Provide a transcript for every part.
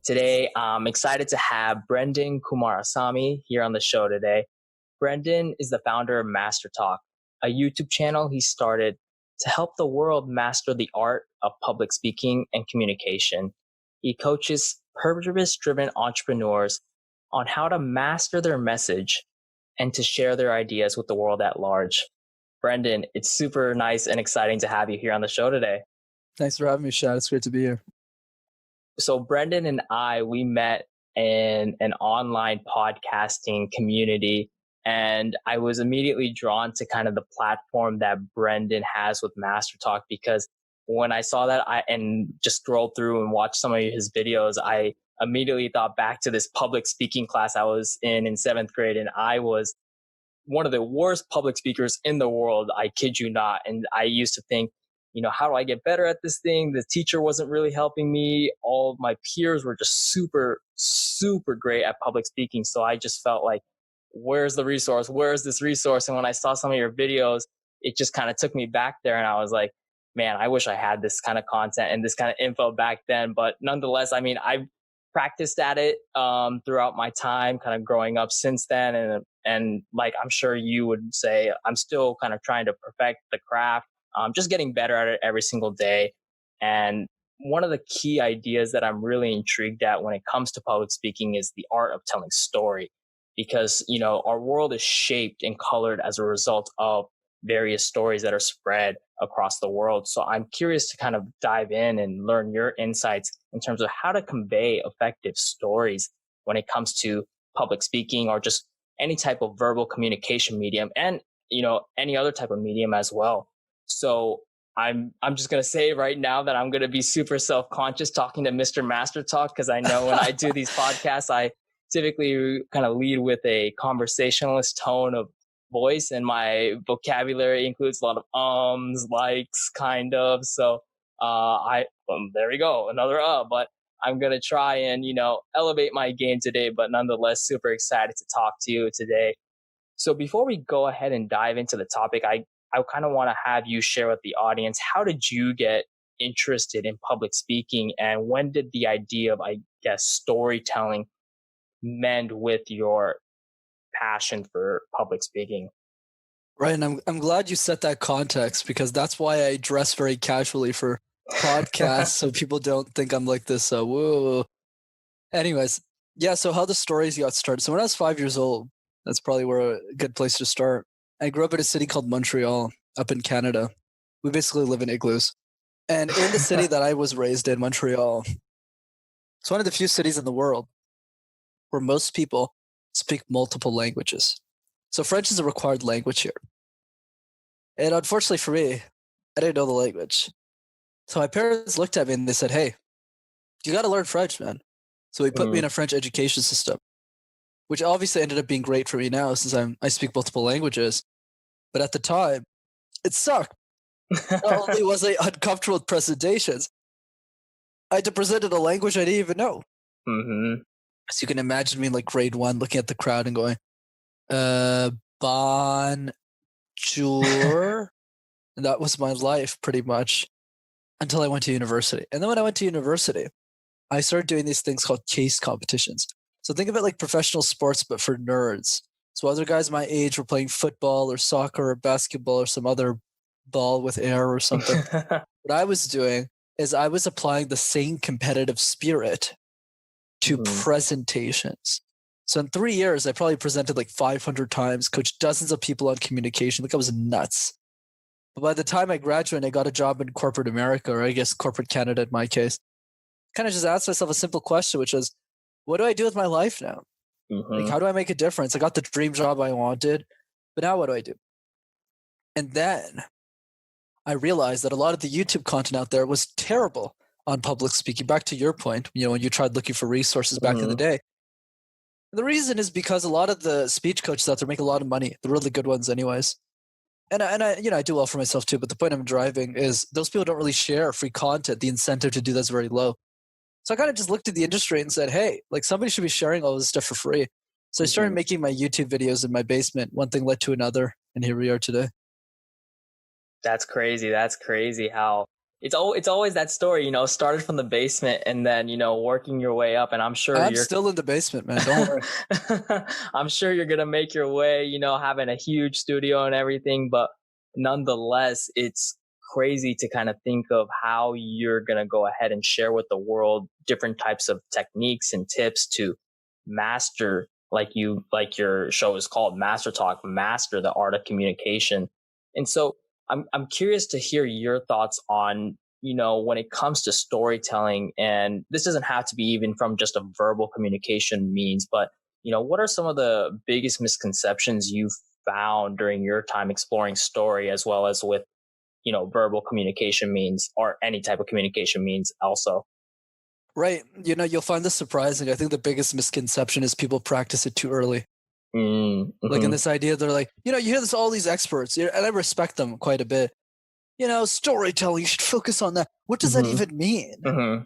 Today, I'm excited to have Brenden Kumarasamy here on the show today. Brenden is the founder of Master Talk, a YouTube channel he started to help the world master the art of public speaking and communication. He coaches purpose-driven entrepreneurs on how to master their message and to share their ideas with the world at large. Brenden, it's super nice and exciting to have you here on the show today. Thanks for having me, Shad. It's great to be here. So Brenden and we met in an online podcasting community, and I was immediately drawn to kind of the platform that Brenden has with Master Talk, because when I saw that and just scrolled through and watched some of his videos, I immediately thought back to this public speaking class I was in seventh grade, and I was one of the worst public speakers in the world. I kid you not. And I used to think, how do I get better at this thing? The teacher wasn't really helping me. All of my peers were just super, super great at public speaking. So I just felt like, where's the resource? Where's this resource? And when I saw some of your videos, it just kind of took me back there. And I was like, man, I wish I had this kind of content and this kind of info back then. But nonetheless, I've practiced at it throughout my time kind of growing up since then. And like I'm sure you would say, I'm still kind of trying to perfect the craft. Just getting better at it every single day. And one of the key ideas that I'm really intrigued at when it comes to public speaking is the art of telling story, because, our world is shaped and colored as a result of various stories that are spread across the world. So I'm curious to kind of dive in and learn your insights in terms of how to convey effective stories when it comes to public speaking or just any type of verbal communication medium, and, any other type of medium as well. So I'm just going to say right now that I'm going to be super self-conscious talking to Mr. Master Talk, because I know when I do these podcasts, I typically kind of lead with a conversationalist tone of voice, and my vocabulary includes a lot of likes, kind of. So there we go, another but I'm going to try and, elevate my game today, but nonetheless, super excited to talk to you today. So before we go ahead and dive into the topic, I kind of want to have you share with the audience, how did you get interested in public speaking, and when did the idea of, storytelling mend with your passion for public speaking? Right, and I'm glad you set that context, because that's why I dress very casually for podcasts, so people don't think I'm like this. Whoa. Anyways, yeah. So how the stories got started. So when I was 5 years old, that's probably where a good place to start. I grew up in a city called Montreal, up in Canada. We basically live in igloos. And in the city that I was raised in, Montreal, it's one of the few cities in the world where most people speak multiple languages. So French is a required language here. And unfortunately for me, I didn't know the language. So my parents looked at me and they said, hey, you got to learn French, man. So they put me in a French education system, which obviously ended up being great for me now, since I speak multiple languages. But at the time, it sucked. Not only was I uncomfortable with presentations, I had to present in a language I didn't even know. Mm-hmm. So you can imagine me in like grade 1 looking at the crowd and going, bonjour. And that was my life pretty much until I went to university. And then when I went to university, I started doing these things called case competitions. So think of it like professional sports, but for nerds. So other guys my age were playing football or soccer or basketball or some other ball with air or something. What I was doing is I was applying the same competitive spirit to presentations. So in 3 years, I probably presented like 500 times, coached dozens of people on communication. Like I was nuts. But by the time I graduated, I got a job in corporate America, or I guess corporate Canada in my case. Kind of just asked myself a simple question, which is, what do I do with my life now? Like, how do I make a difference? I got the dream job I wanted, but now what do I do? And then I realized that a lot of the YouTube content out there was terrible on public speaking. Back to your point, when you tried looking for resources back in the day. And the reason is because a lot of the speech coaches out there make a lot of money, the really good ones anyways. And I do well for myself too, but the point I'm driving is those people don't really share free content. The incentive to do that's very low. So I kind of just looked at the industry and said, hey, like somebody should be sharing all this stuff for free. So I started making my YouTube videos in my basement. One thing led to another, and here we are today. That's crazy. That's crazy how it's always that story, started from the basement and then, working your way up. And I'm sure I'm you're still in the basement, man. Don't worry. I'm sure you're gonna make your way, having a huge studio and everything, but nonetheless, it's crazy to kind of think of how you're gonna go ahead and share with the world different types of techniques and tips to master, like your show is called Master Talk, master the art of communication. And so I'm curious to hear your thoughts on, when it comes to storytelling, and this doesn't have to be even from just a verbal communication means, but what are some of the biggest misconceptions you've found during your time exploring story, as well as with, verbal communication means, or any type of communication means also? Right. You'll find this surprising. I think the biggest misconception is people practice it too early. Like in Mm-hmm. this idea, they're like, you hear this, all these experts, and I respect them quite a bit. Storytelling, you should focus on that. What does that Mm-hmm. even mean? Mm-hmm.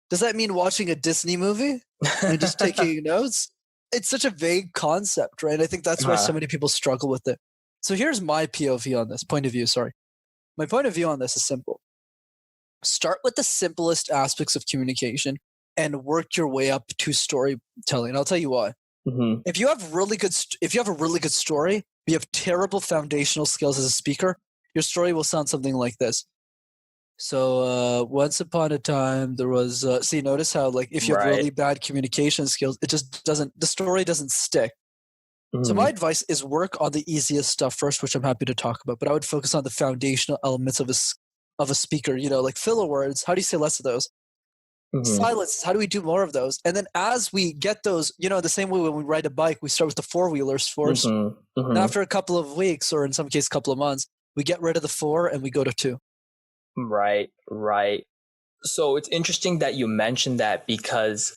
Does that mean watching a Disney movie and just taking notes? It's such a vague concept, right? I think that's why so uh, many people struggle with it. So here's my POV on this, point of view, sorry. My point of view on this is simple. Start with the simplest aspects of communication and work your way up to storytelling. I'll tell you why. mm-hmm. If you have if you have a really good story, but you have terrible foundational skills as a speaker, your story will sound something like this. So once upon a time, there was. See, notice how like if you have Right. really bad communication skills, it just doesn't. The story doesn't stick. So my Mm-hmm. advice is work on the easiest stuff first, which I'm happy to talk about. But I would focus on the foundational elements of a speaker. Like filler words. How do you say less of those? Mm-hmm. Silence. How do we do more of those? And then as we get those, the same way when we ride a bike, we start with the four-wheelers first. Mm-hmm. And Mm-hmm. after a couple of weeks, or in some case, a couple of months, we get rid of the four and we go to two. Right. Right. So it's interesting that you mentioned that, because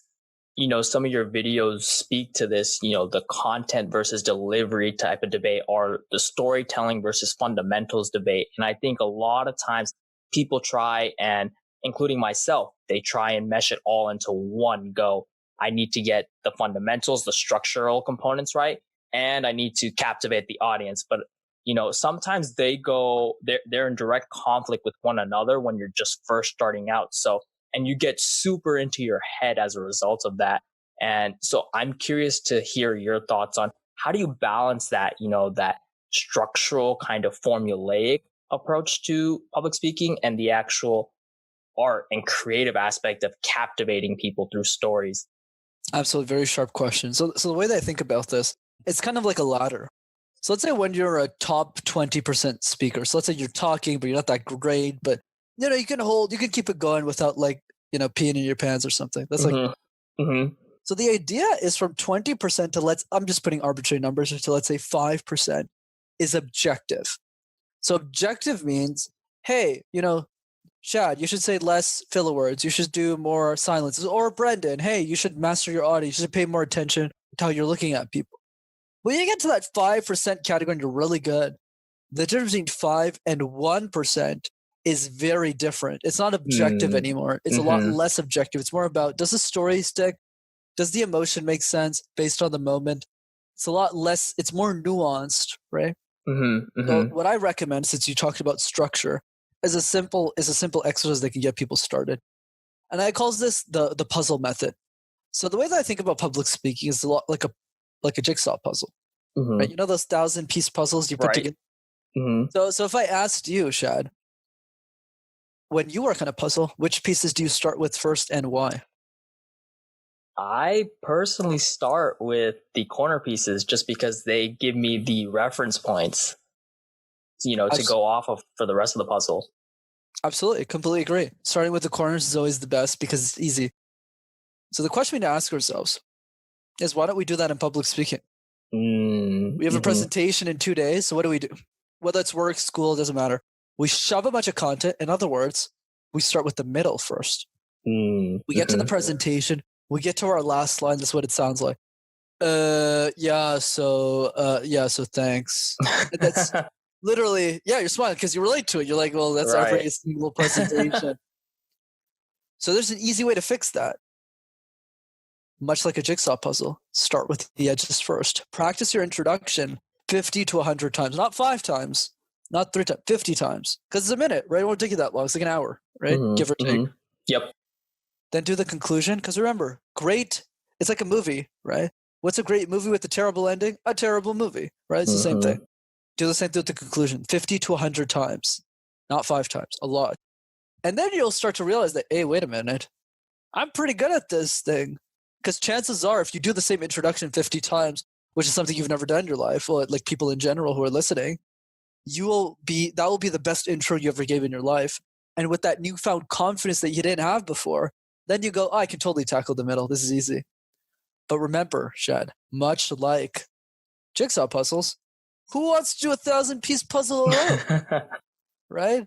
some of your videos speak to this, the content versus delivery type of debate, or the storytelling versus fundamentals debate. And I think a lot of times people try, and including myself, they try and mesh it all into one go. I need to get the fundamentals, the structural components right, and I need to captivate the audience. But sometimes they're in direct conflict with one another when you're just first starting out. So, and you get super into your head as a result of that. And so I'm curious to hear your thoughts on how do you balance that, that structural kind of formulaic approach to public speaking, and the actual art and creative aspect of captivating people through stories. Absolutely, very sharp question. So the way that I think about this, it's kind of like a ladder. So let's say when you're a top 20% speaker, so let's say you're talking, but you're not that great, but you can keep it going without like, peeing in your pants or something. That's like, Mm-hmm. Mm-hmm. so the idea is from 20% to I'm just putting arbitrary numbers, to let's say 5% is objective. So objective means, hey, Shad, you should say less filler words. You should do more silences. Or Brenden, hey, you should master your audience. You should pay more attention to how you're looking at people. When you get to that 5% category and you're really good, the difference between 5 and 1% is very different. It's not objective anymore. It's a lot Mm-hmm. less objective. It's more about, does the story stick? Does the emotion make sense based on the moment? It's a lot less, it's more nuanced, right? Mm-hmm. So Mm-hmm. what I recommend, since you talked about structure, is a simple exercise that can get people started. And I calls this the puzzle method. So the way that I think about public speaking is a lot like a jigsaw puzzle. Right? Mm-hmm. Those 1,000-piece puzzles you put Right. together. Mm-hmm. So if I asked you, Shad, when you work on a puzzle, which pieces do you start with first and why? I personally start with the corner pieces just because they give me the reference points, to go off of for the rest of the puzzle. Absolutely, completely agree. Starting with the corners is always the best because it's easy. So the question we need to ask ourselves is, why don't we do that in public speaking? Mm-hmm. We have a presentation in 2 days, so what do? Whether it's work, school, doesn't matter. We shove a bunch of content. In other words, we start with the middle first. Mm-hmm. We get to the presentation. We get to our last line. That's what it sounds like. So thanks. And that's literally, you're smiling because you relate to it. You're like, well, that's every single presentation. So there's an easy way to fix that. Much like a jigsaw puzzle, start with the edges first. Practice your introduction 50 to 100 times, not 5 times, not 3 times, 50 times. Because it's a minute, right? It won't take you that long. It's like an hour, right? Give or take. Yep. Then do the conclusion. Because remember, great, it's like a movie, right? What's a great movie with a terrible ending? A terrible movie, right? It's the same thing. Do the same thing with the conclusion 50 to 100 times, not 5 times, a lot. And then you'll start to realize that, hey, wait a minute, I'm pretty good at this thing. Because chances are, if you do the same introduction 50 times, which is something you've never done in your life, or like people in general who are listening, that will be the best intro you ever gave in your life. And with that newfound confidence that you didn't have before, then you go, oh, I can totally tackle the middle. This is easy. But remember, Shad, much like jigsaw puzzles, who wants to do a 1,000-piece puzzle alone? Right?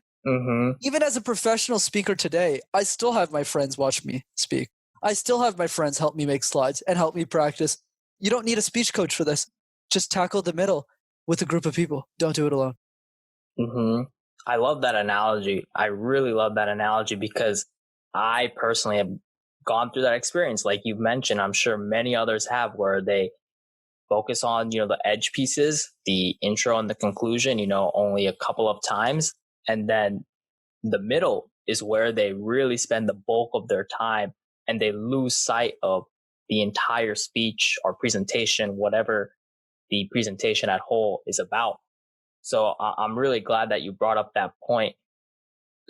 Even as a professional speaker today, I still have my friends watch me speak. I still have my friends help me make slides and help me practice. You don't need a speech coach for this. Just tackle the middle with a group of people. Don't do it alone. I love that analogy. I really love that analogy because I personally have gone through that experience. Like you've mentioned, I'm sure many others have, where they focus on, the edge pieces, the intro and the conclusion, only a couple of times. And then the middle is where they really spend the bulk of their time and they lose sight of the entire speech or presentation, whatever the presentation at whole is about. So I'm really glad that you brought up that point.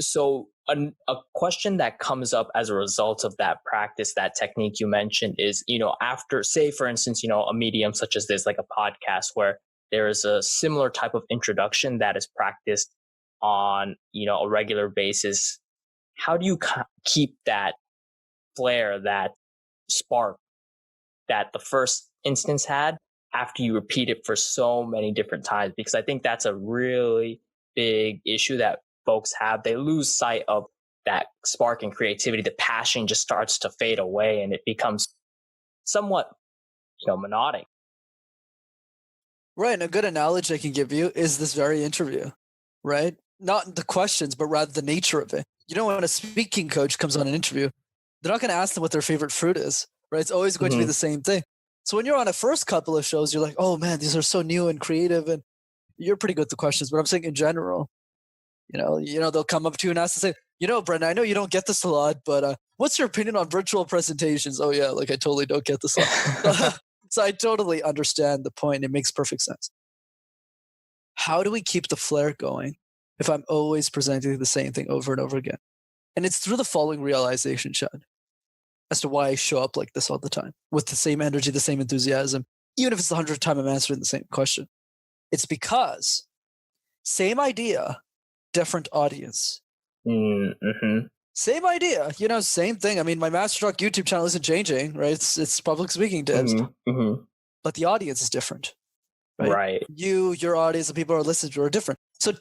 So a question that comes up as a result of that practice, that technique you mentioned is, after, say, for instance, a medium such as this, like a podcast, where there is a similar type of introduction that is practiced on, a regular basis. How do you keep that flair, that spark that the first instance had after you repeat it for so many different times? Because I think that's a really big issue that folks have. They lose sight of that spark and creativity. The passion just starts to fade away and it becomes somewhat, monodic. Right. And a good analogy I can give you is this very interview, right? Not the questions, but rather the nature of it. When a speaking coach comes on an interview, they're not going to ask them what their favorite fruit is, right? It's always going to be the same thing. So when you're on a first couple of shows, you're like, oh man, these are so new and creative, and you're pretty good at the questions. But I'm saying in general, they'll come up to you and ask to say, Brenden, I know you don't get this a lot, but what's your opinion on virtual presentations? Oh yeah, like I totally don't get this a lot. So I totally understand the point. It makes perfect sense. How do we keep the flair going if I'm always presenting the same thing over and over again? And it's through the following realization, Shad, as to why I show up like this all the time, with the same energy, the same enthusiasm, even if it's the 100th time I'm answering the same question. It's because same idea, different audience. Same idea, same thing. I mean, my Master Talk YouTube channel isn't changing, right? It's public speaking tips, but the audience is different, right? Your audience, the people who are listening to are different. So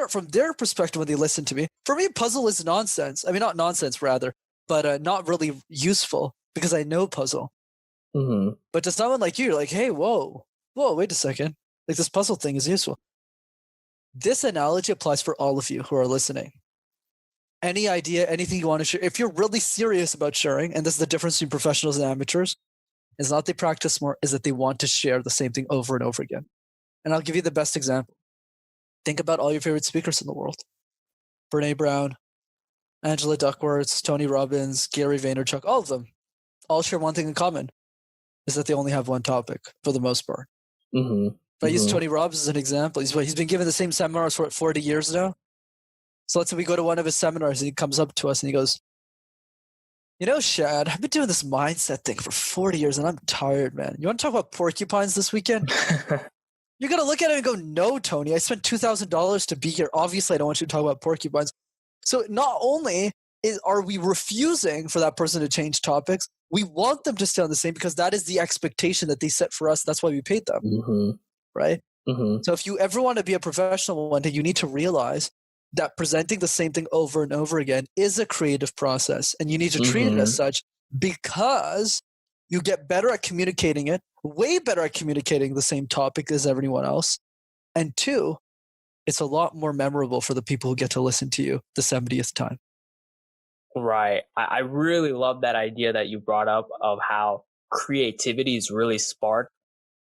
from their perspective, when they listen to me, for me, puzzle is nonsense. I mean, not nonsense, rather, but not really useful because I know puzzle. But to someone like you, you're like, hey, whoa, wait a second. Like this puzzle thing is useful. This analogy applies for all of you who are listening. Any idea, anything you want to share, if you're really serious about sharing, and this is the difference between professionals and amateurs, is not they practice more, is that they want to share the same thing over and over again. And I'll give you the best example. Think about all your favorite speakers in the world. Brene Brown, Angela Duckworth, Tony Robbins, Gary Vaynerchuk, all of them all share one thing in common, is that they only have one topic for the most part. If I use Tony Robbins as an example, he's been given the same seminars for 40 years now. So let's say we go to one of his seminars and he comes up to us and he goes, Shad, I've been doing this mindset thing for 40 years and I'm tired, man. You want to talk about porcupines this weekend? You're going to look at him and go, no, Tony, I spent $2,000 to be here. Obviously, I don't want you to talk about porcupines. So not only are we refusing for that person to change topics, we want them to stay on the same because that is the expectation that they set for us. That's why we paid them, right? So if you ever want to be a professional one day, you need to realize that presenting the same thing over and over again is a creative process, and you need to treat it as such because you get better at communicating it, way better at communicating the same topic as everyone else. And 2, it's a lot more memorable for the people who get to listen to you the 70th time. Right. I really love that idea that you brought up of how creativity is really sparked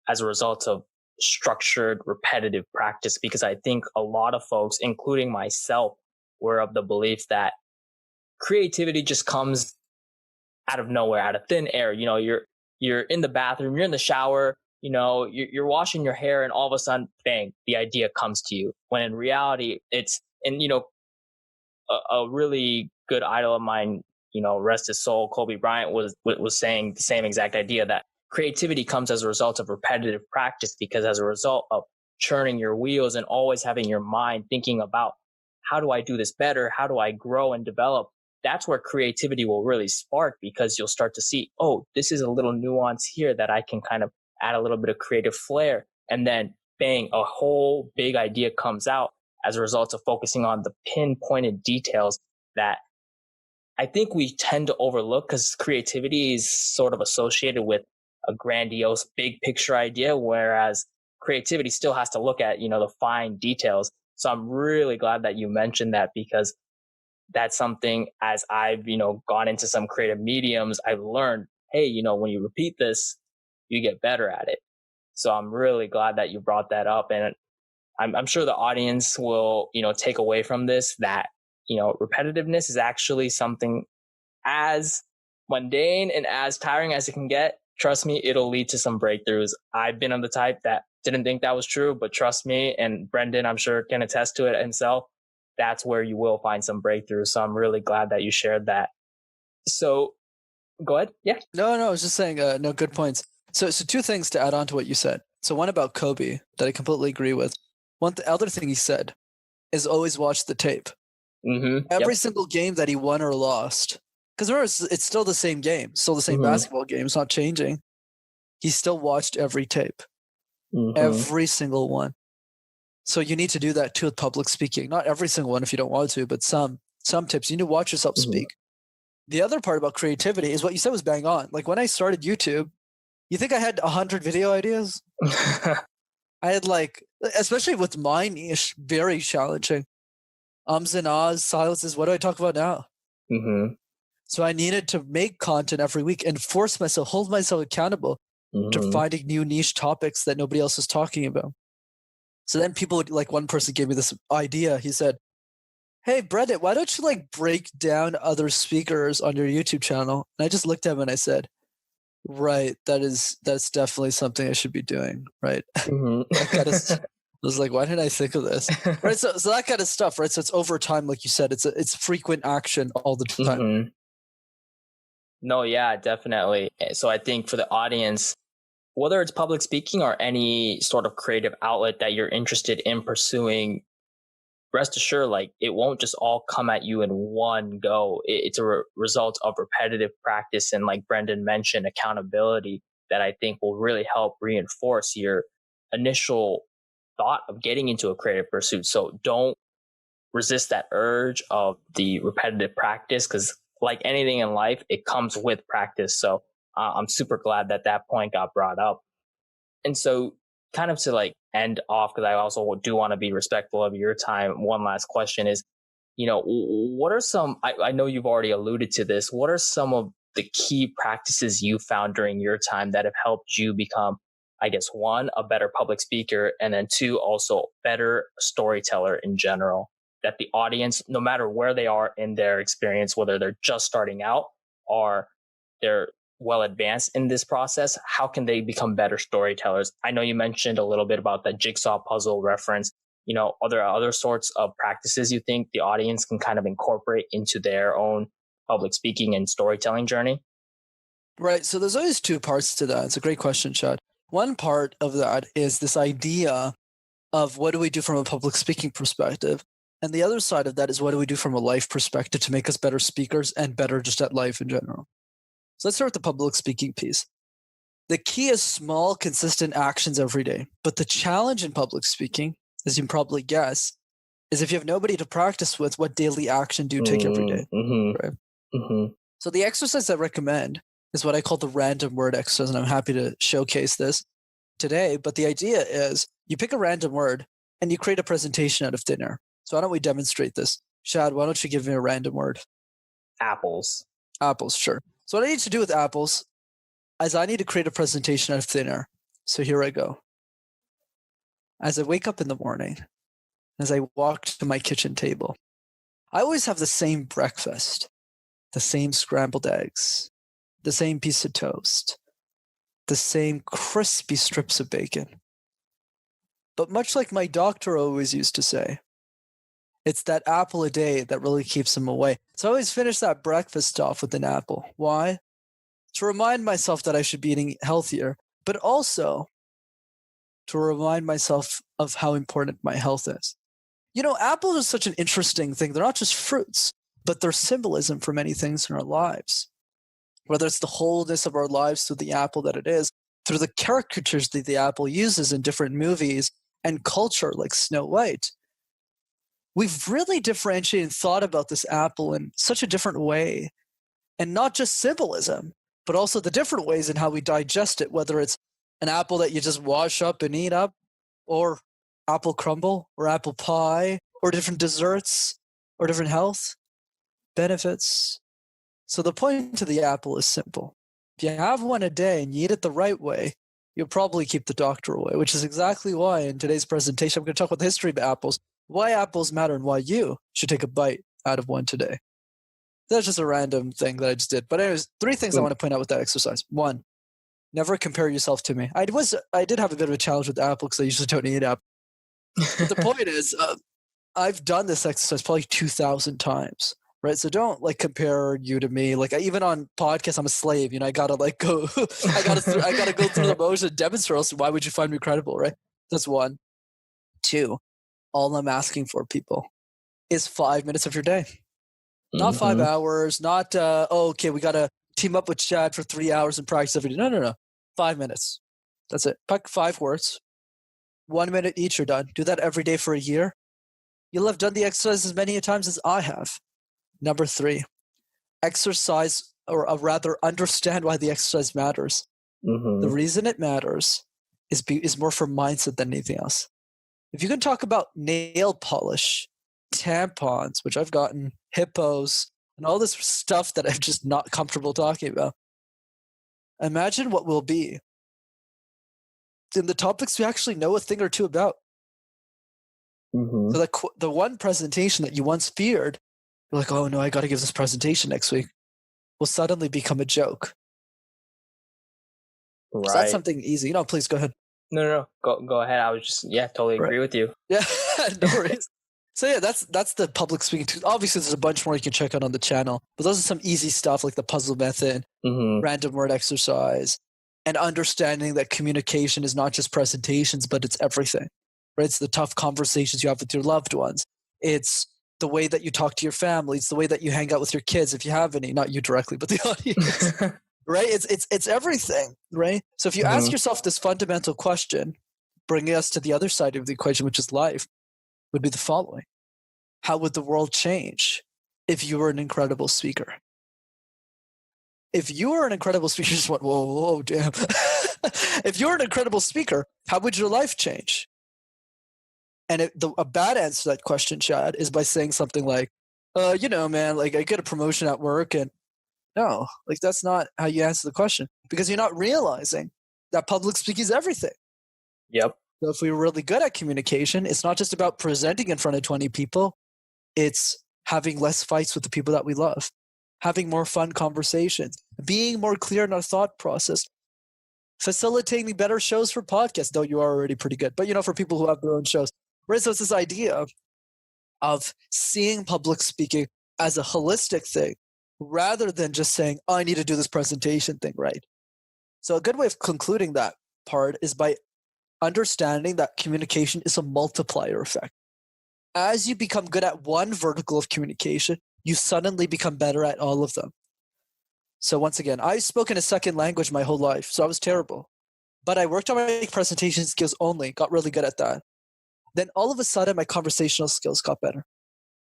as a result of structured, repetitive practice, because I think a lot of folks, including myself, were of the belief that creativity just comes out of nowhere, out of thin air. You're in the bathroom, you're in the shower, you're washing your hair, and all of a sudden, bang, the idea comes to you. When in reality, it's and a really good idol of mine, rest his soul, Kobe Bryant was saying the same exact idea, that creativity comes as a result of repetitive practice, because as a result of churning your wheels and always having your mind thinking about how do I do this better? How do I grow and develop? That's where creativity will really spark, because you'll start to see, oh, this is a little nuance here that I can kind of add a little bit of creative flair. And then bang, a whole big idea comes out as a result of focusing on the pinpointed details that I think we tend to overlook, because creativity is sort of associated with a grandiose big picture idea, whereas creativity still has to look at, the fine details. So I'm really glad that you mentioned that, because that's something, as I've, gone into some creative mediums, I've learned, hey, when you repeat this, you get better at it. So I'm really glad that you brought that up. And I'm sure the audience will, take away from this that, repetitiveness is actually something as mundane and as tiring as it can get. Trust me, it'll lead to some breakthroughs. I've been on the type that didn't think that was true, but trust me, and Brenden, I'm sure, can attest to it himself, that's where you will find some breakthroughs. So I'm really glad that you shared that. So go ahead. Yeah. No, I was just saying, no, good points. So two things to add on to what you said. So one about Kobe that I completely agree with. The other thing he said is always watch the tape. Every single game that he won or lost, because remember, it's still the same game, still the same basketball game. It's not changing. He still watched every tape, every single one. So you need to do that too with public speaking. Not every single one if you don't want to, but some tips. You need to watch yourself speak. The other part about creativity is what you said was bang on. Like when I started YouTube, you think I had 100 video ideas? I had especially with my niche, very challenging. Ums and ahs, silences. What do I talk about now? So I needed to make content every week and force myself, hold myself accountable to finding new niche topics that nobody else is talking about. So then people would, one person gave me this idea. He said, hey, Brenden, why don't you break down other speakers on your YouTube channel? And I just looked at him and I said, right, that's definitely something I should be doing, right? I was like, why didn't I think of this? Right, so that kind of stuff, right? So it's over time, like you said, it's frequent action all the time. No, yeah, definitely. So I think for the audience, whether it's public speaking or any sort of creative outlet that you're interested in pursuing, rest assured, it won't just all come at you in one go. It's a result of repetitive practice and, like Brenden mentioned, accountability that I think will really help reinforce your initial thought of getting into a creative pursuit. So don't resist that urge of the repetitive practice, because like anything in life, it comes with practice. So I'm super glad that point got brought up. And so kind of to end off, because I also do want to be respectful of your time, one last question is, what are some, I know you've already alluded to this, what are some of the key practices you found during your time that have helped you become, I guess, one, a better public speaker, and then two, also better storyteller in general, that the audience, no matter where they are in their experience, whether they're just starting out or they're well advanced in this process, how can they become better storytellers? I know you mentioned a little bit about that jigsaw puzzle reference. Are there other sorts of practices you think the audience can kind of incorporate into their own public speaking and storytelling journey? Right. So there's always two parts to that. It's a great question, Shad. One part of that is this idea of what do we do from a public speaking perspective? And the other side of that is what do we do from a life perspective to make us better speakers and better just at life in general? So let's start with the public speaking piece. The key is small, consistent actions every day. But the challenge in public speaking, as you can probably guess, is if you have nobody to practice with, what daily action do you take every day? Right? So the exercise I recommend is what I call the random word exercise, and I'm happy to showcase this today. But the idea is you pick a random word and you create a presentation out of thin air. So why don't we demonstrate this? Shad, why don't you give me a random word? Apples. Apples, sure. So what I need to do with apples is I need to create a presentation out of thin air. So here I go. As I wake up in the morning, as I walk to my kitchen table, I always have the same breakfast. the same scrambled eggs, the same piece of toast, the same crispy strips of bacon. But much like my doctor always used to say, it's that apple a day that really keeps him away. So I always finish that breakfast off with an apple. Why? To remind myself that I should be eating healthier, but also to remind myself of how important my health is. You know, apples are such an interesting thing. They're not just fruits, but they're symbolism for many things in our lives. Whether it's the wholeness of our lives through the apple that it is, through the caricatures that the apple uses in different movies and culture like Snow White. We've really differentiated and thought about this apple in such a different way. And not just symbolism, but also the different ways in how we digest it, whether it's an apple that you just wash up and eat up, or apple crumble, or apple pie, or different desserts, or different health benefits. So the point to the apple is simple. If you have one a day and you eat it the right way, you'll probably keep the doctor away, which is exactly why in today's presentation, I'm going to talk about the history of apples, why apples matter, and why you should take a bite out of one today. That's just a random thing that I just did. But anyways, 3 things I want to point out with that exercise. 1, never compare yourself to me. I did have a bit of a challenge with apple because I usually don't eat apple. But the point is, I've done this exercise probably 2,000 times, right? So don't like compare you to me. Like even on podcasts, I'm a slave. You know, I gotta like go. I gotta go through the motion, demonstrate. Else, why would you find me credible, right? That's 1. 2, all I'm asking for, people, is 5 minutes of your day. Not 5 hours, not, okay, we got to team up with Shad for 3 hours and practice every day. No. 5 minutes. That's it. Pick 5 words. 1 minute each, you're done. Do that every day for a year. You'll have done the exercise as many times as I have. Number 3, exercise, or rather understand why the exercise matters. The reason it matters is more for mindset than anything else. If you can talk about nail polish, tampons, which I've gotten, hippos, and all this stuff that I'm just not comfortable talking about, imagine what will be in the topics we actually know a thing or two about. So the one presentation that you once feared, you're like, oh no, I got to give this presentation next week, will suddenly become a joke. Right. So that's something easy. Please go ahead. No. Go ahead. I was just, totally agree with you. Yeah, no worries. So yeah, that's the public speaking tool. Obviously, there's a bunch more you can check out on the channel, but those are some easy stuff like the puzzle method, random word exercise, and understanding that communication is not just presentations, but it's everything. Right? It's the tough conversations you have with your loved ones. It's the way that you talk to your family. It's the way that you hang out with your kids, if you have any. Not you directly, but the audience. Right? It's everything. Right? So if you ask yourself this fundamental question, bringing us to the other side of the equation, which is life, would be the following. How would the world change if you were an incredible speaker? If you were an incredible speaker, just went, whoa, damn. If you're an incredible speaker, how would your life change? And a bad answer to that question, Shad, is by saying something like, man, like I get a promotion at work, and no, like that's not how you answer the question, because you're not realizing that public speaking is everything. Yep. So if we were really good at communication, it's not just about presenting in front of 20 people. It's having less fights with the people that we love, having more fun conversations, being more clear in our thought process, facilitating better shows for podcasts, though you are already pretty good. But, for people who have their own shows. Right? So it's this idea of seeing public speaking as a holistic thing rather than just saying, I need to do this presentation thing right. So a good way of concluding that part is by understanding that communication is a multiplier effect. As you become good at one vertical of communication, you suddenly become better at all of them. So once again, I spoke in a second language my whole life, so I was terrible. But I worked on my presentation skills only, got really good at that. Then all of a sudden, my conversational skills got better.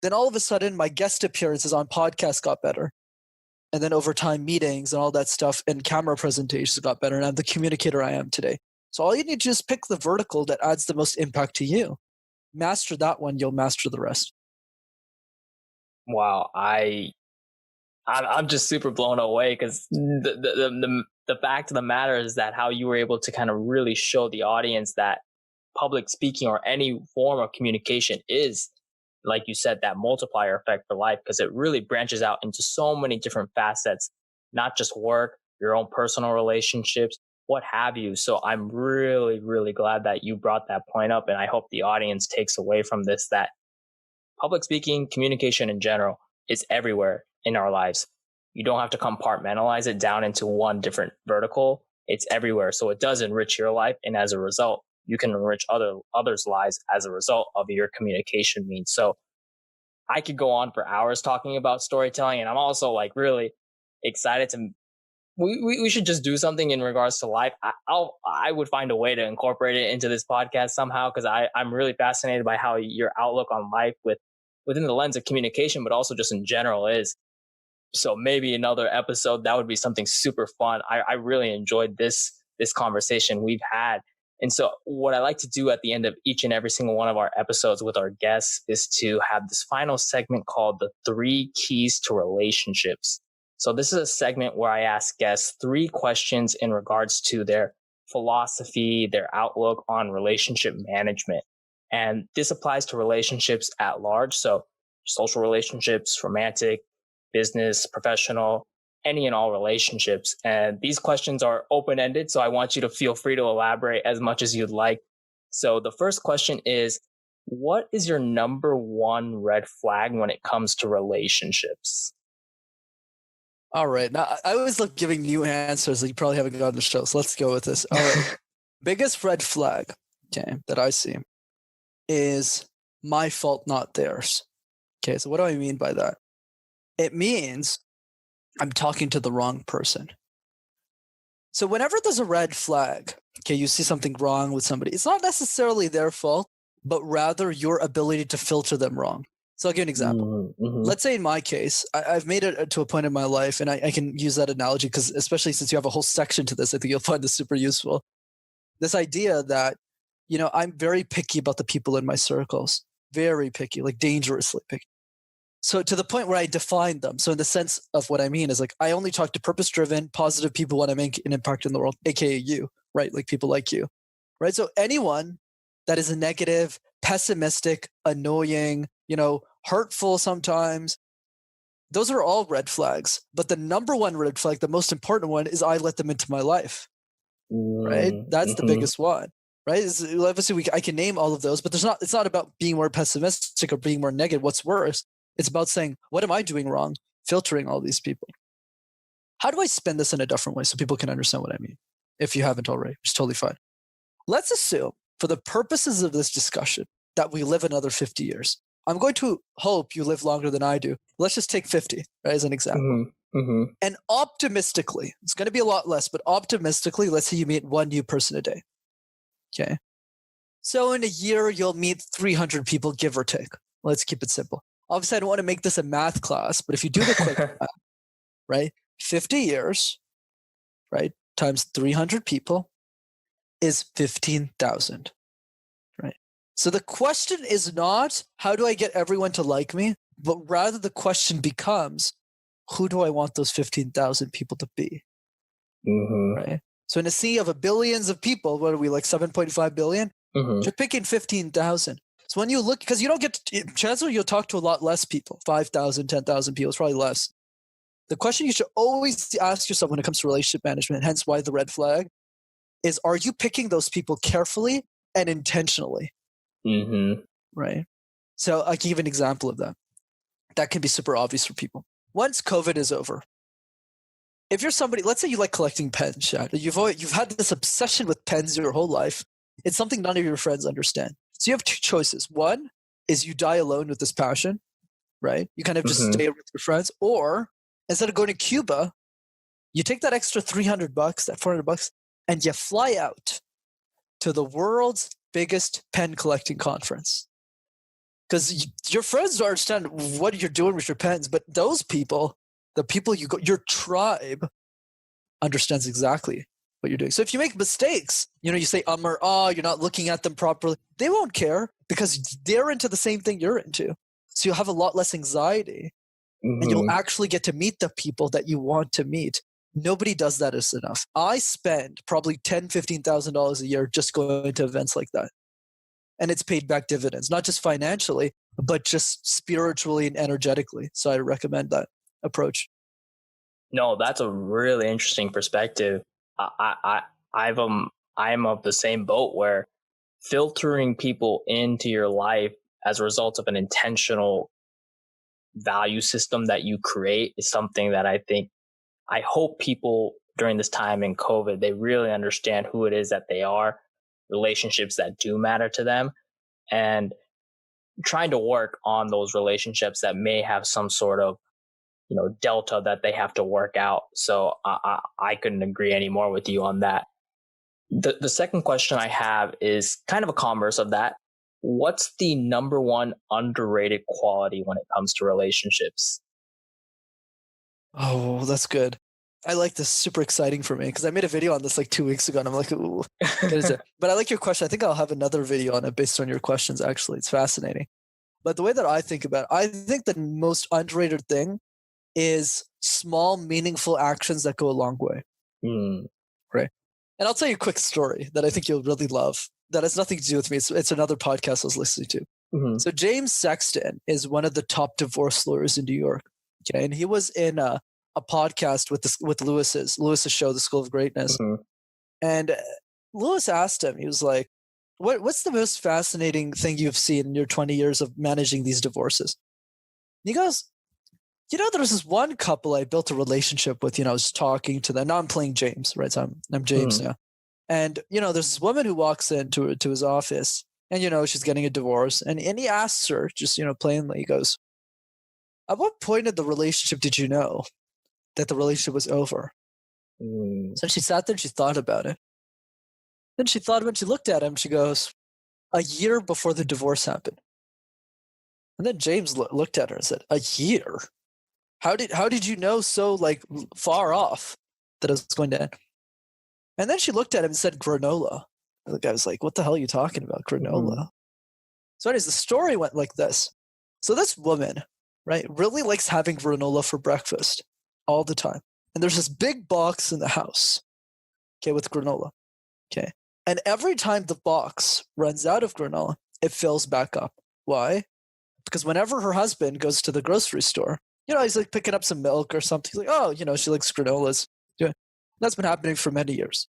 Then all of a sudden, my guest appearances on podcasts got better. And then over time, meetings and all that stuff and camera presentations got better. And I'm the communicator I am today. So all you need to just pick the vertical that adds the most impact to you. Master that one, you'll master the rest. Wow, I'm just super blown away, because the fact of the matter is that how you were able to kind of really show the audience that public speaking or any form of communication is like you said, that multiplier effect for life, because it really branches out into so many different facets, not just work, your own personal relationships, what have you. So I'm really, really glad that you brought that point up. And I hope the audience takes away from this that public speaking, communication in general, is everywhere in our lives. You don't have to compartmentalize it down into one different vertical. It's everywhere. So it does enrich your life. And as a result, you can enrich others' lives as a result of your communication means. So I could go on for hours talking about storytelling. And I'm also like really excited to we should just do something in regards to life. I would find a way to incorporate it into this podcast somehow, because I'm really fascinated by how your outlook on life within the lens of communication, but also just in general is. So maybe another episode, that would be something super fun. I really enjoyed this conversation we've had. And so what I like to do at the end of each and every single one of our episodes with our guests is to have this final segment called the 3 keys to relationships. So this is a segment where I ask guests 3 questions in regards to their philosophy, their outlook on relationship management. And this applies to relationships at large. So social relationships, romantic, business, professional, any and all relationships. And these questions are open-ended, so I want you to feel free to elaborate as much as you'd like. So the first question is, what is your number 1 red flag when it comes to relationships? All right. Now, I always love giving new answers that you probably haven't got on the show. So let's go with this. All right. Biggest red flag, okay, that I see is my fault, not theirs. Okay. So what do I mean by that? It means I'm talking to the wrong person. So whenever there's a red flag, okay, you see something wrong with somebody, it's not necessarily their fault, but rather your ability to filter them wrong. So I'll give you an example. Mm-hmm. Let's say in my case, I've made it to a point in my life, and I can use that analogy because especially since you have a whole section to this, I think you'll find this super useful. This idea that, I'm very picky about the people in my circles, very picky, like dangerously picky. So to the point where I define them. So in the sense of what I mean is like, I only talk to purpose-driven, positive people when I make an impact in the world, a.k.a. you, right? Like people like you, right? So anyone that is a negative, pessimistic, annoying, hurtful sometimes, those are all red flags. But the number 1 red flag, the most important one, is I let them into my life, right? That's the biggest one, right? Obviously, I can name all of those, but it's not about being more pessimistic or being more negative. What's worse? It's about saying, what am I doing wrong? Filtering all these people. How do I spin this in a different way so people can understand what I mean? If you haven't already, it's totally fine. Let's assume, for the purposes of this discussion, that we live another 50 years. I'm going to hope you live longer than I do. Let's just take 50, right, as an example. And optimistically, it's going to be a lot less, but optimistically, let's say you meet 1 new person a day. Okay. So in a year, you'll meet 300 people, give or take. Let's keep it simple. Obviously, I don't want to make this a math class, but if you do the quick math, right, 50 years, right, times 300 people is 15,000, right? So the question is not, how do I get everyone to like me? But rather the question becomes, who do I want those 15,000 people to be, right? So in a sea of billions of people, what are we, like 7.5 billion? You're picking 15,000. So when you look, because you don't get, chances are you'll talk to a lot less people, 5,000, 10,000 people, it's probably less. The question you should always ask yourself when it comes to relationship management, hence why the red flag, is are you picking those people carefully and intentionally? Right? So I can give an example of that. That can be super obvious for people. Once COVID is over, if you're somebody, let's say you like collecting pens, Shad, you've had this obsession with pens your whole life. It's something none of your friends understand. So you have 2 choices. One is you die alone with this passion, right? You kind of just stay with your friends. Or instead of going to Cuba, you take that extra $300, that $400, and you fly out to the world's biggest pen collecting conference. Because your friends don't understand what you're doing with your pens, but those people, the people your tribe understands exactly what you're doing. So if you make mistakes, you say or you're not looking at them properly, they won't care because they're into the same thing you're into. So you'll have a lot less anxiety and you'll actually get to meet the people that you want to meet. Nobody does that as enough. I spend probably $10,000, $15,000 a year just going to events like that. and it's paid back dividends, not just financially, but just spiritually and energetically. So I recommend that approach. No, that's a really interesting perspective. I've I'm of the same boat where filtering people into your life as a result of an intentional value system that you create is something that I hope people during this time in COVID, they really understand who it is that they are, relationships that do matter to them, and trying to work on those relationships that may have some sort of delta that they have to work out. So I couldn't agree any more with you on that. The second question I have is kind of a converse of that. What's the number one underrated quality when it comes to relationships? Oh, that's good. I like this. Super exciting for me because I made a video on this like 2 weeks ago, and I'm like, ooh, but I like your question. I think I'll have another video on it based on your questions. Actually, it's fascinating. But the way that I think about it, I think the most underrated thing is small, meaningful actions that go a long way. Mm. Right. And I'll tell you a quick story that I think you'll really love that has nothing to do with me. It's another podcast I was listening to. Mm-hmm. So James Sexton is one of the top divorce lawyers in New York. Okay. And he was in a podcast with Lewis's show, The School of Greatness. Mm-hmm. And Lewis asked him, he was like, what's the most fascinating thing you've seen in your 20 years of managing these divorces? And he goes, there's this one couple I built a relationship with, I was talking to them. Now I'm playing James, right? So I'm James now. And, there's this woman who walks into his office and, she's getting a divorce. And he asks her just, plainly, he goes, at what point in the relationship did you know that the relationship was over? So she sat there and she thought about it. Then she thought about it, she looked at him, she goes, a year before the divorce happened. And then James looked at her and said, a year? How did you know so like far off that it was going to end? And then she looked at him and said, granola. And the guy was like, what the hell are you talking about, granola? Mm-hmm. So anyways, the story went like this. So this woman, right, really likes having granola for breakfast all the time. And there's this big box in the house, okay, with granola, okay? And every time the box runs out of granola, it fills back up. Why? Because whenever her husband goes to the grocery store, he's like picking up some milk or something. He's like, oh, she likes granolas. Yeah. That's been happening for many years.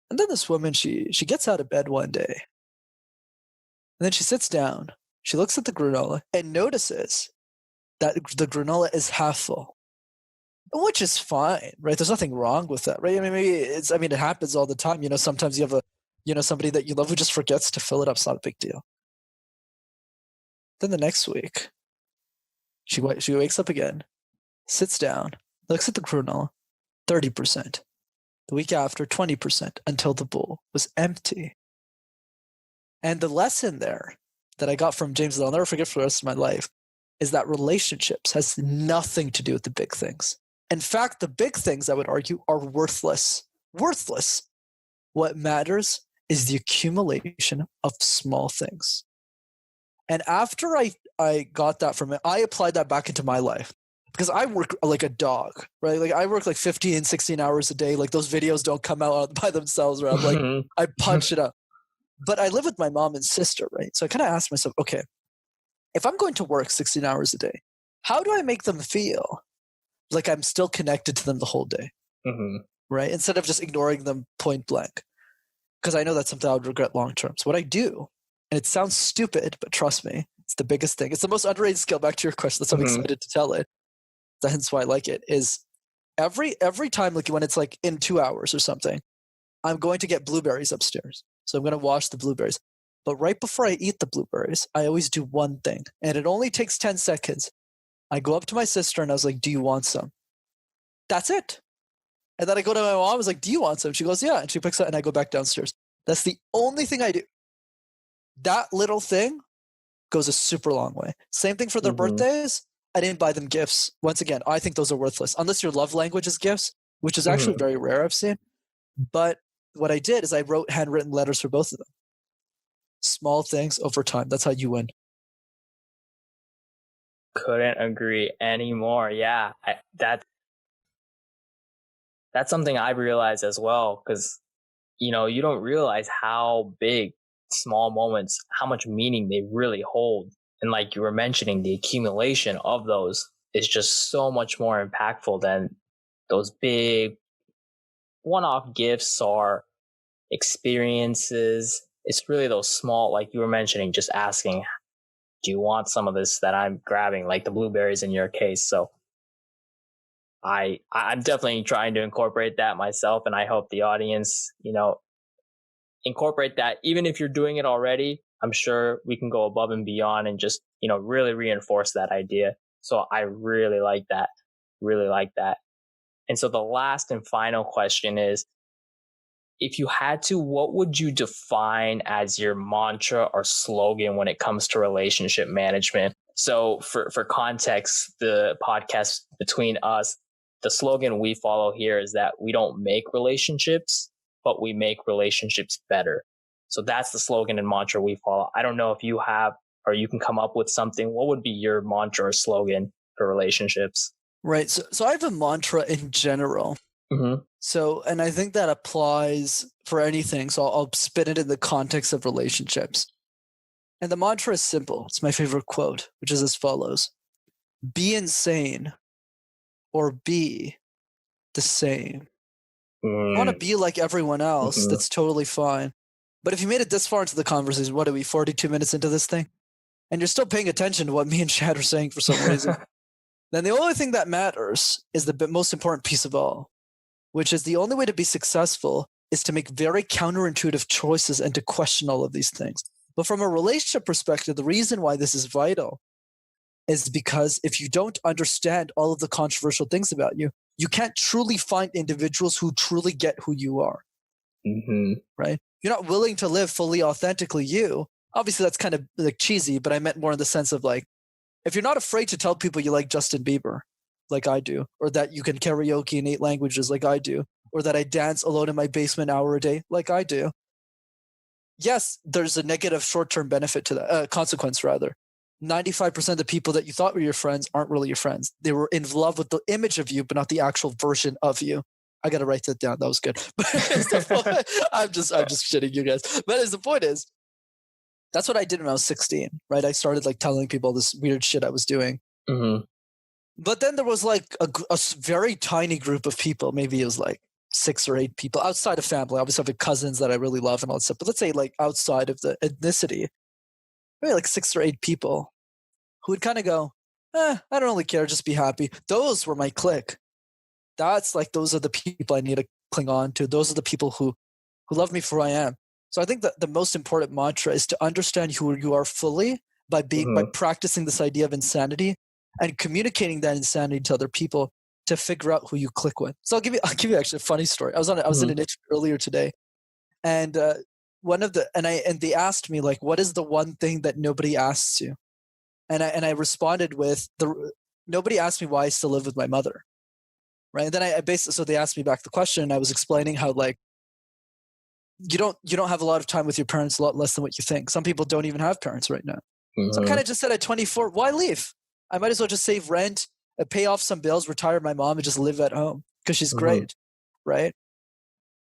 And then this woman, she gets out of bed one day. And then she sits down. She looks at the granola and notices that the granola is half full, which is fine, right? There's nothing wrong with that, right? I mean, it happens all the time. Sometimes you have somebody that you love who just forgets to fill it up. It's not a big deal. Then the next week, she wakes up again, sits down, looks at the granola, 30%. The week after, 20%, until the bowl was empty. And the lesson there that I got from James that I'll never forget for the rest of my life is that relationships has nothing to do with the big things. In fact, the big things, I would argue, are worthless. Worthless. What matters is the accumulation of small things. And after I got that from it, I applied that back into my life. Because I work like a dog, right? Like I work like 15, 16 hours a day. Like those videos don't come out by themselves, right? I'm like, I punch it up. But I live with my mom and sister, right? So I kind of asked myself, okay, if I'm going to work 16 hours a day, how do I make them feel like I'm still connected to them the whole day, right? Instead of just ignoring them point blank. Because I know that's something I would regret long term. So what I do, and it sounds stupid, but trust me, it's the biggest thing. It's the most underrated skill. Back to your question, that's why I'm excited to tell it. Hence why I like it, is every time, like when it's like in 2 hours or something, I'm going to get blueberries upstairs. So I'm going to wash the blueberries. But right before I eat the blueberries, I always do one thing. And it only takes 10 seconds. I go up to my sister and I was like, do you want some? That's it. And then I go to my mom, I was like, do you want some? She goes, yeah. And she picks it and I go back downstairs. That's the only thing I do. That little thing goes a super long way. Same thing for their birthdays. I didn't buy them gifts. Once again, I think those are worthless. Unless your love language is gifts, which is actually very rare, I've seen. But what I did is I wrote handwritten letters for both of them. Small things over time. That's how you win. Couldn't agree anymore. Yeah, that's something I realized as well, because you don't realize how big small moments, how much meaning they really hold. And like you were mentioning, the accumulation of those is just so much more impactful than those big one-off gifts or experiences. It's really those small, like you were mentioning, just asking, do you want some of this that I'm grabbing, like the blueberries in your case? So I'm definitely trying to incorporate that myself, and I hope the audience, incorporate that. Even if you're doing it already, I'm sure we can go above and beyond and just, really reinforce that idea. So I really like that. Really like that. And so the last and final question is, if you had to, what would you define as your mantra or slogan when it comes to relationship management? So for context, the podcast between us, the slogan we follow here is that we don't make relationships, but we make relationships better. So that's the slogan and mantra we follow. I don't know if you have, or you can come up with something. What would be your mantra or slogan for relationships? Right. So I have a mantra in general. Mm-hmm. So, and I think that applies for anything. So I'll spin it in the context of relationships. And the mantra is simple. It's my favorite quote, which is as follows: be insane or be the same. You want to be like everyone else, Mm-hmm. that's totally fine. But if you made it this far into the conversation, what are we, 42 minutes into this thing? And you're still paying attention to what me and Shad are saying for some reason, then the only thing that matters is the most important piece of all, which is the only way to be successful is to make very counterintuitive choices and to question all of these things. But from a relationship perspective, the reason why this is vital is because if you don't understand all of the controversial things about you, you can't truly find individuals who truly get who you are. Mm-hmm. Right? You're not willing to live fully authentically you. Obviously, that's kind of like cheesy, but I meant more in the sense of like, if you're not afraid to tell people you like Justin Bieber, like I do, or that you can karaoke in 8 languages like I do, or that I dance alone in my basement an hour a day like I do, yes, there's a negative short-term benefit to that, consequence rather. 95% of the people that you thought were your friends aren't really your friends. They were in love with the image of you, but not the actual version of you. I got to write that down. That was good. I'm just shitting you guys. But as the point is, that's what I did when I was 16, right? I started like telling people this weird shit I was doing. Mm-hmm. But then there was like a very tiny group of people. Maybe it was like 6 or 8 people outside of family. Obviously, I have cousins that I really love and all that stuff. But let's say like outside of the ethnicity, maybe like 6 or 8 people who would kind of go, I don't really care, just be happy. Those were my clique. That's like, those are the people I need to cling on to. Those are the people who love me for who I am. So I think that the most important mantra is to understand who you are fully by practicing this idea of insanity and communicating that insanity to other people to figure out who you click with. So I'll give you actually a funny story. I was in an interview earlier today, and they asked me like, what is the one thing that nobody asks you? And I responded with nobody asked me why I still live with my mother. Right. And then I basically, so they asked me back the question, and I was explaining how like, you don't have a lot of time with your parents, a lot less than what you think. Some people don't even have parents right now. Mm-hmm. So I kind of just said at 24, why leave? I might as well just save rent, pay off some bills, retire my mom, and just live at home because she's great. Right.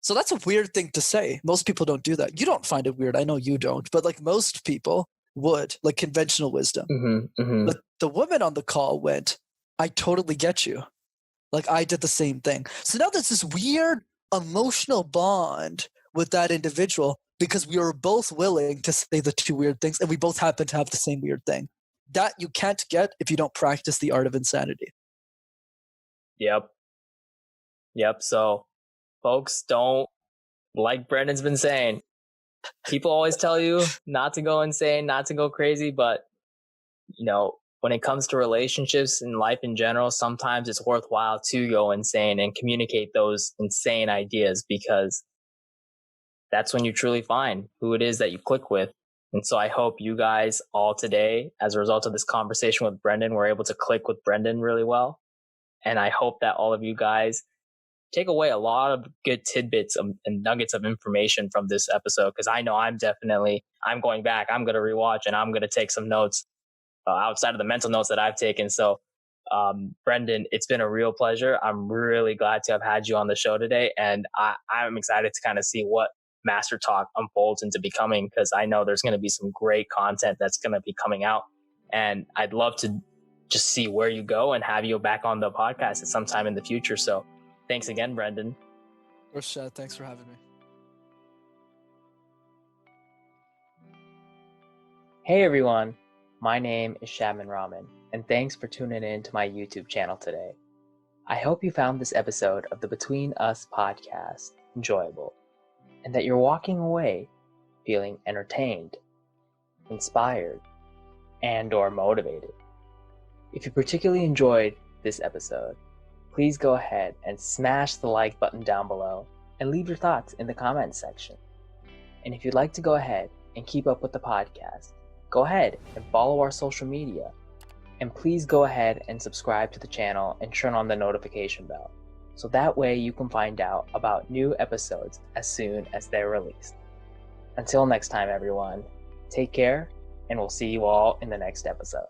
So that's a weird thing to say. Most people don't do that. You don't find it weird. I know you don't, but like most people would, like conventional wisdom. But the woman on the call went, I totally get you. Like I did the same thing. So now there's this weird emotional bond with that individual because we were both willing to say the 2 weird things, and we both happen to have the same weird thing. That you can't get if you don't practice the art of insanity. Yep. So folks, don't, like Brendan's been saying, people always tell you not to go insane, not to go crazy, but when it comes to relationships and life in general, sometimes it's worthwhile to go insane and communicate those insane ideas, because that's when you truly find who it is that you click with. And so I hope you guys all today, as a result of this conversation with Brenden, were able to click with Brenden really well. And I hope that all of you guys take away a lot of good tidbits and nuggets of information from this episode, because I know I'm going back, I'm going to rewatch, and I'm going to take some notes outside of the mental notes that I've taken. So Brenden, it's been a real pleasure. I'm really glad to have had you on the show today, and I'm excited to kind of see what Master Talk unfolds into becoming, because I know there's going to be some great content that's going to be coming out. And I'd love to just see where you go and have you back on the podcast at some time in the future. So thanks again, Brenden. Of course, Shad. Thanks for having me. Hey everyone, my name is Shadman Rahman, and thanks for tuning in to my YouTube channel today. I hope you found this episode of the Between Us podcast enjoyable, and that you're walking away feeling entertained, inspired, and/or motivated. If you particularly enjoyed this episode, please go ahead and smash the like button down below and leave your thoughts in the comments section. And if you'd like to go ahead and keep up with the podcast, go ahead and follow our social media. And please go ahead and subscribe to the channel and turn on the notification bell, so that way you can find out about new episodes as soon as they're released. Until next time, everyone, take care, and we'll see you all in the next episode.